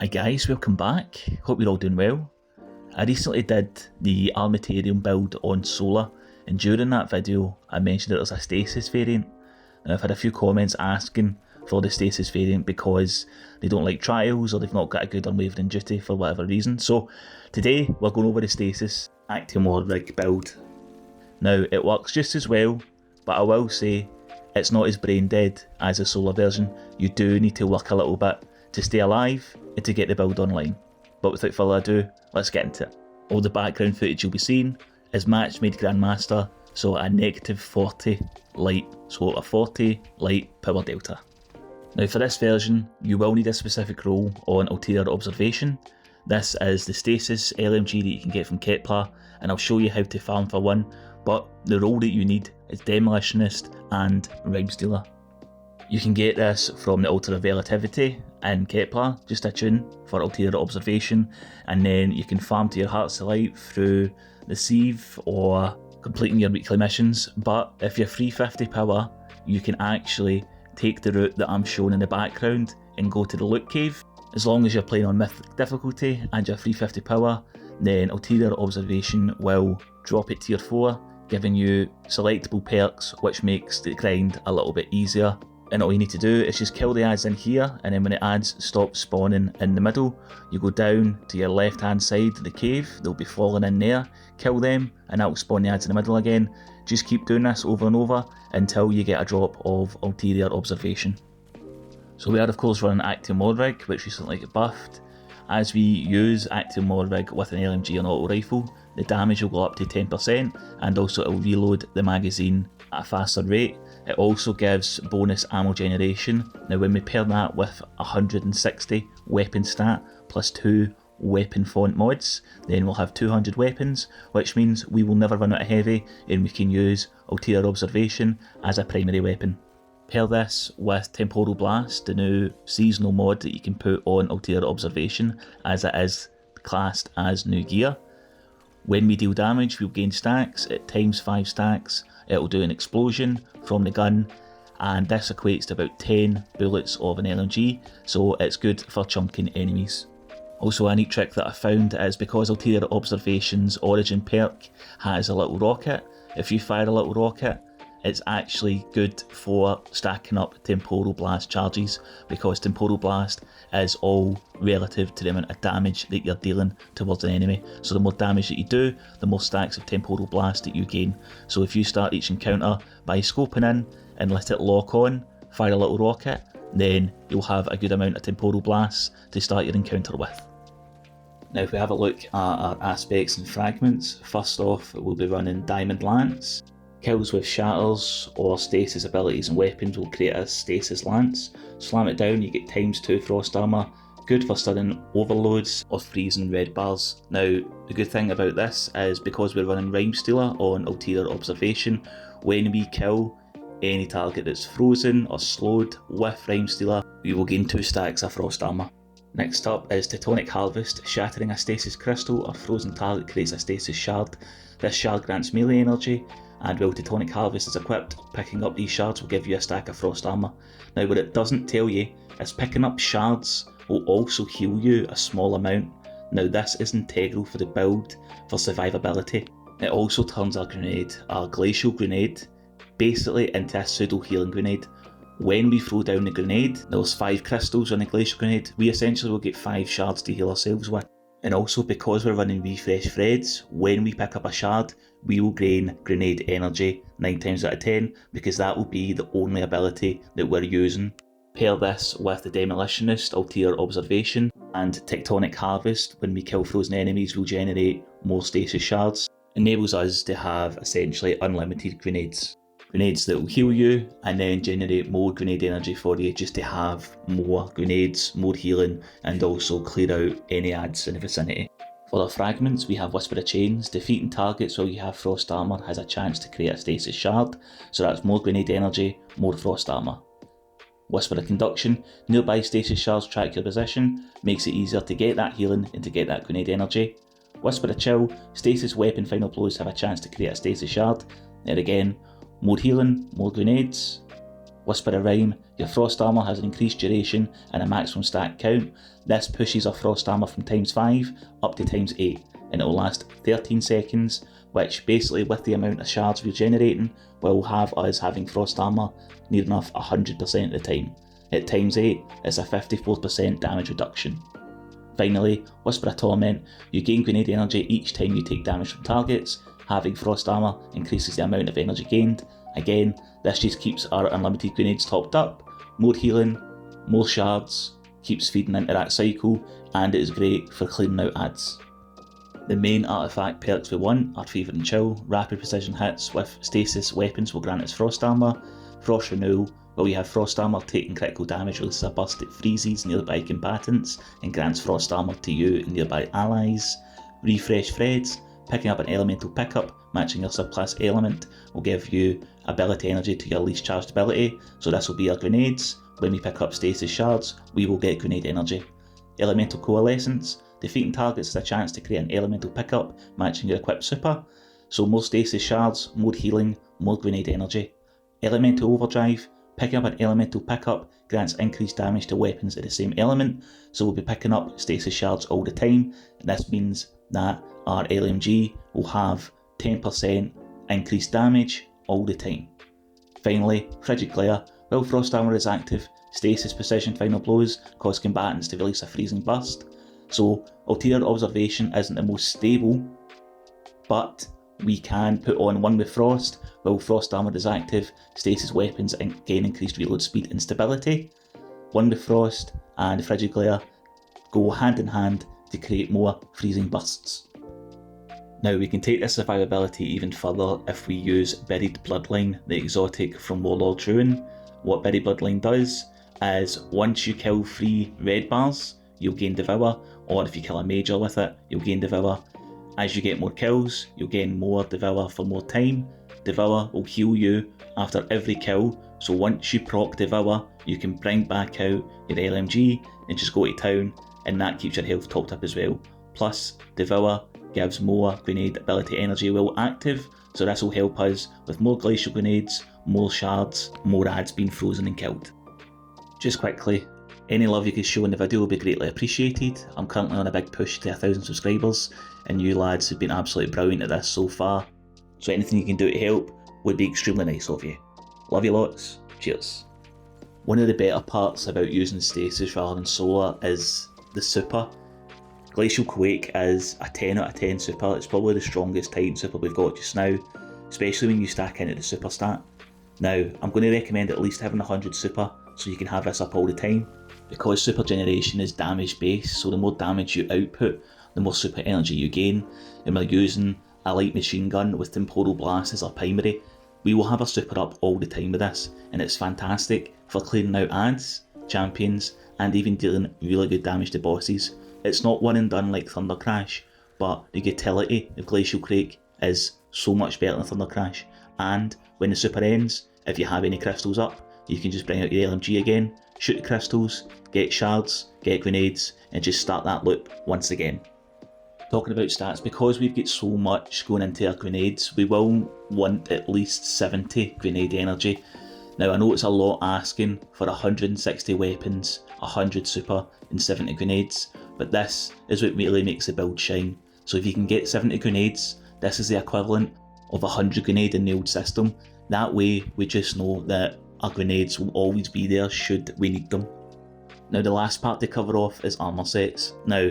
Hi guys, welcome back. Hope you're all doing well. I recently did the Armaterium build on Solar, and during that video I mentioned that there's a Stasis variant, and I've had a few comments asking for the Stasis variant because they don't like trials or they've not got a good unwavering duty for whatever reason. So today we're going over the Stasis Actium War Rig build. Now it works just as well, but I will say it's not as brain dead as the Solar version. You do need to work a little bit to stay alive and to get the build online. But without further ado, let's get into it. All the background footage you'll be seeing is match made Grandmaster, so a -40 light, so a 40 light power delta. Now for this version, you will need a specific role on Ulterior Observation. This is the Stasis LMG that you can get from Kepler, and I'll show you how to farm for one, but the role that you need is Demolitionist and Rhyme Stealer. You can get this from the Altar of Relativity in Kepler, just a tune for Ulterior Observation, and then you can farm to your heart's delight through the Sieve or completing your weekly missions. But if you're 350 power, you can actually take the route that I'm showing in the background and go to the Loot Cave. As long as you're playing on Mythic difficulty and you're 350 power, then Ulterior Observation will drop it to tier 4, giving you selectable perks which makes the grind a little bit easier. And all you need to do is just kill the ads in here, and then when the ads stop spawning in the middle, you go down to your left hand side of the cave, they'll be falling in there, kill them, and that will spawn the ads in the middle again. Just keep doing this over and over until you get a drop of Ulterior Observation. So we are of course running Actium War Rig, which recently got buffed. As we use Actium War Rig with an LMG and auto rifle, the damage will go up to 10%, and also it will reload the magazine at a faster rate. It also gives bonus ammo generation. Now when we pair that with 160 weapon stat plus 2 weapon font mods, then we'll have 200 weapons, which means we will never run out of heavy and we can use Ulterior Observation as a primary weapon. Pair this with Temporal Blast, the new seasonal mod that you can put on Ulterior Observation, as it is classed as new gear. When we deal damage, we'll gain stacks. At times 5 stacks, it will do an explosion from the gun, and this equates to about 10 bullets of an LMG, so it's good for chunking enemies. Also a neat trick that I found is because Ulterior Observation's origin perk has a little rocket, if you fire a little rocket, it's actually good for stacking up Temporal Blast charges, because Temporal Blast is all relative to the amount of damage that you're dealing towards an enemy. So the more damage that you do, the more stacks of Temporal Blast that you gain. So if you start each encounter by scoping in and let it lock on, fire a little rocket, then you'll have a good amount of Temporal Blasts to start your encounter with. Now if we have a look at our aspects and fragments, first off we'll be running Diamond Lance. Kills with shatters or stasis abilities and weapons will create a stasis lance. Slam it down, you get ×2 frost armour, good for stunning overloads or freezing red bars. Now the good thing about this is because we're running Rhyme Stealer on Ulterior Observation, when we kill any target that's frozen or slowed with Rhyme Stealer, we will gain 2 stacks of frost armour. Next up is Tectonic Harvest. Shattering a stasis crystal or frozen target creates a stasis shard. This shard grants melee energy, and while Tectonic Harvest is equipped, picking up these shards will give you a stack of frost armour. Now what it doesn't tell you is picking up shards will also heal you a small amount. Now this is integral for the build for survivability. It also turns our grenade, our Glacial Grenade, basically into a pseudo healing grenade. When we throw down the grenade, there's 5 crystals on the Glacial Grenade, we essentially will get 5 shards to heal ourselves with. And also because we're running Refresh Threads, when we pick up a shard, we will gain grenade energy 9 times out of 10, because that will be the only ability that we're using. Pair this with the Demolitionist, Ulterior Observation, and Tectonic Harvest. When we kill frozen enemies, we'll generate more stasis shards. Enables us to have essentially unlimited grenades. Grenades that will heal you and then generate more grenade energy for you, just to have more grenades, more healing, and also clear out any ads in the vicinity. For our fragments, we have Whisper of Chains. Defeating targets while you have frost armour has a chance to create a stasis shard, so that's more grenade energy, more frost armour. Whisper of Conduction. Nearby stasis shards track your position, makes it easier to get that healing and to get that grenade energy. Whisper of Chill. Stasis weapon final blows have a chance to create a stasis shard. There again, more healing, more grenades. Whisper of Rhyme. Your Frost Armour has an increased duration and a maximum stack count. This pushes our Frost Armour from ×5 up to ×8, and it will last 13 seconds, which basically with the amount of shards we're generating will have us having Frost Armour near enough 100% of the time. At ×8, it's a 54% damage reduction. Finally, Whisper of Torment, you gain grenade energy each time you take damage from targets. Having Frost Armour increases the amount of energy gained. Again, this just keeps our unlimited grenades topped up. More healing, more shards, keeps feeding into that cycle, and it is great for clearing out ads. The main artifact perks we want are Fever and Chill. Rapid precision hits with stasis weapons will grant us Frost Armour. Frost Renewal, while you have Frost Armour taking critical damage, releases a burst that freezes nearby combatants and grants Frost Armour to you and nearby allies. Refresh Threads, picking up an elemental pickup matching your subclass element will give you ability energy to your least charged ability, so this will be our grenades. When we pick up stasis shards, we will get grenade energy. Elemental Coalescence, defeating targets is a chance to create an elemental pickup matching your equipped super, so more stasis shards, more healing, more grenade energy. Elemental Overdrive, picking up an elemental pickup grants increased damage to weapons of the same element, so we'll be picking up stasis shards all the time, and this means that our LMG will have 10% increased damage all the time. Finally, Frigid Glare, while Frost Armour is active, stasis precision final blows cause combatants to release a freezing burst, so Ulterior Observation isn't the most stable, but we can put on one with Frost. While Frost Armour is active, stasis weapons gain increased reload speed and stability. One with Frost and Frigid Glare go hand in hand to create more freezing bursts. Now we can take this survivability even further if we use Buried Bloodline, the exotic from Warlord's Ruin. What Buried Bloodline does is once you kill 3 red bars, you'll gain Devour, or if you kill a major with it, you'll gain Devour. As you get more kills, you'll gain more Devour for more time. Devour will heal you after every kill, so once you proc Devour, you can bring back out your LMG and just go to town, and that keeps your health topped up as well. Plus, Devour gives more grenade ability energy while active, so this will help us with more glacial grenades, more shards, more ads being frozen and killed. Just quickly, any love you could show in the video will be greatly appreciated. I'm currently on a big push to 1,000 subscribers, and you lads have been absolutely brilliant at this so far, so anything you can do to help would be extremely nice of you. Love you lots, cheers. One of the better parts about using stasis rather than solar is the super. Glacial Quake is a 10 out of 10 super. It's probably the strongest Titan super we've got just now, especially when you stack into the super stat. Now, I'm going to recommend at least having 100 super so you can have this up all the time. Because super generation is damage based, so the more damage you output, the more super energy you gain, and we're using a light machine gun with Temporal Blast as our primary, we will have a super up all the time with this, and it's fantastic for clearing out ads, champions, and even dealing really good damage to bosses. It's not one and done like Thunder Crash, but the utility of Glacial Quake is so much better than Thunder Crash, and when the super ends, if you have any crystals up, you can just bring out your LMG again, shoot the crystals, get shards, get grenades, and just start that loop once again. Talking about stats, because we've got so much going into our grenades, we will want at least 70 grenade energy. Now I know it's a lot asking for 160 weapons, 100 super and 70 grenades, but this is what really makes the build shine. So if you can get 70 grenades, this is the equivalent of 100 grenade in the old system. That way we just know that our grenades will always be there should we need them. Now the last part to cover off is armour sets. Now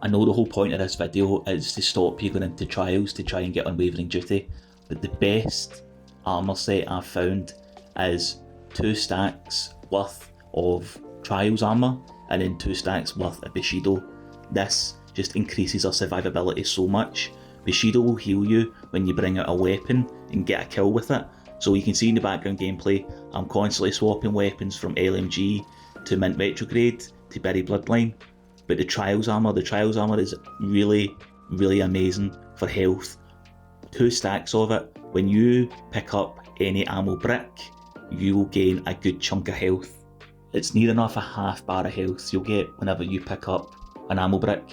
I know the whole point of this video is to stop you going into trials to try and get unwavering duty, but the best armour set I've found is 2 stacks worth of trials armour and then 2 stacks worth of Bushido. This just increases our survivability so much. Bushido will heal you when you bring out a weapon and get a kill with it. So you can see in the background gameplay, I'm constantly swapping weapons from LMG to Mint Retrograde to Buried Bloodline. But the Trials armour is really, really amazing for health. 2 stacks of it. When you pick up any ammo brick, you will gain a good chunk of health. It's near enough a half bar of health you'll get whenever you pick up an ammo brick.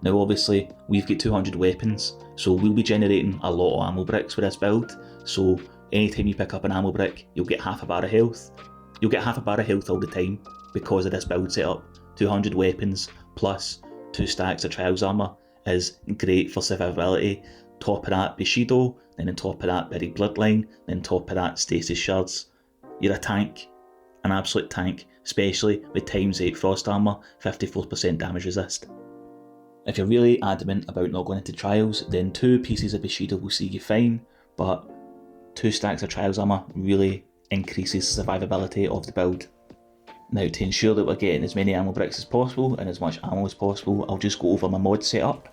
Now obviously, we've got 200 weapons, so we'll be generating a lot of ammo bricks with this build, so anytime you pick up an ammo brick, you'll get half a bar of health. You'll get half a bar of health all the time because of this build setup. 200 weapons plus 2 stacks of Trials armour is great for survivability. Top of that, Bushido, then on top of that, Buried Bloodline, then top of that, Stasis Shards. You're a tank, an absolute tank, especially with times 8 Frost armour, 54% damage resist. If you're really adamant about not going into Trials, then 2 pieces of Bushido will see you fine, but 2 stacks of Trials armour really increases the survivability of the build. Now, to ensure that we're getting as many ammo bricks as possible and as much ammo as possible, I'll just go over my mod setup.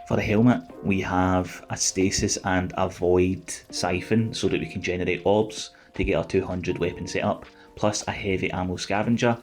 For the helmet, we have a stasis and a void siphon so that we can generate orbs to get our 200 weapon setup, plus a heavy ammo scavenger,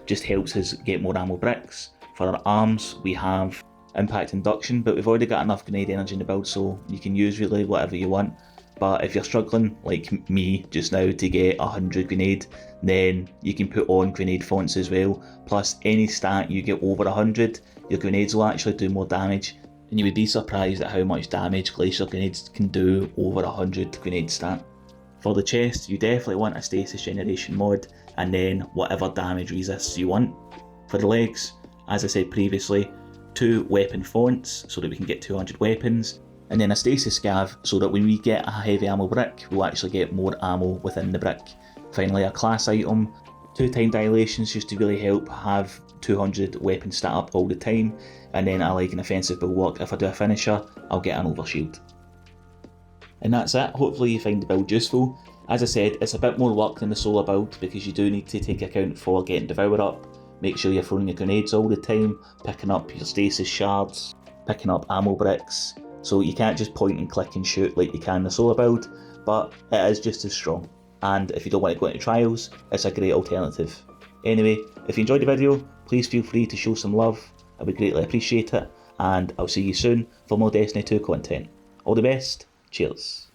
just helps us get more ammo bricks. For our arms, we have impact induction, but we've already got enough grenade energy in the build, so you can use really whatever you want. But if you're struggling, like me just now, to get 100 grenade, then you can put on grenade fonts as well. Plus, any stat you get over 100, your grenades will actually do more damage. And you would be surprised at how much damage Glacial grenades can do over 100 grenade stat. For the chest, you definitely want a stasis generation mod, and then whatever damage resists you want. For the legs, as I said previously, 2 weapon fonts so that we can get 200 weapons, and then a stasis scav so that when we get a heavy ammo brick, we'll actually get more ammo within the brick. Finally, a class item, 2 time dilations just to really help have 200 weapon stat up all the time, and then I like an offensive bulwark. If I do a finisher, I'll get an overshield. And that's it. Hopefully you find the build useful. As I said, it's a bit more work than the solar build because you do need to take account for getting Devour up, make sure you're throwing your grenades all the time, picking up your stasis shards, picking up ammo bricks, so you can't just point and click and shoot like you can in the solar build, but it is just as strong. And if you don't want to go into Trials, it's a great alternative. Anyway, if you enjoyed the video, please feel free to show some love, I would greatly appreciate it, and I'll see you soon for more Destiny 2 content. All the best, cheers.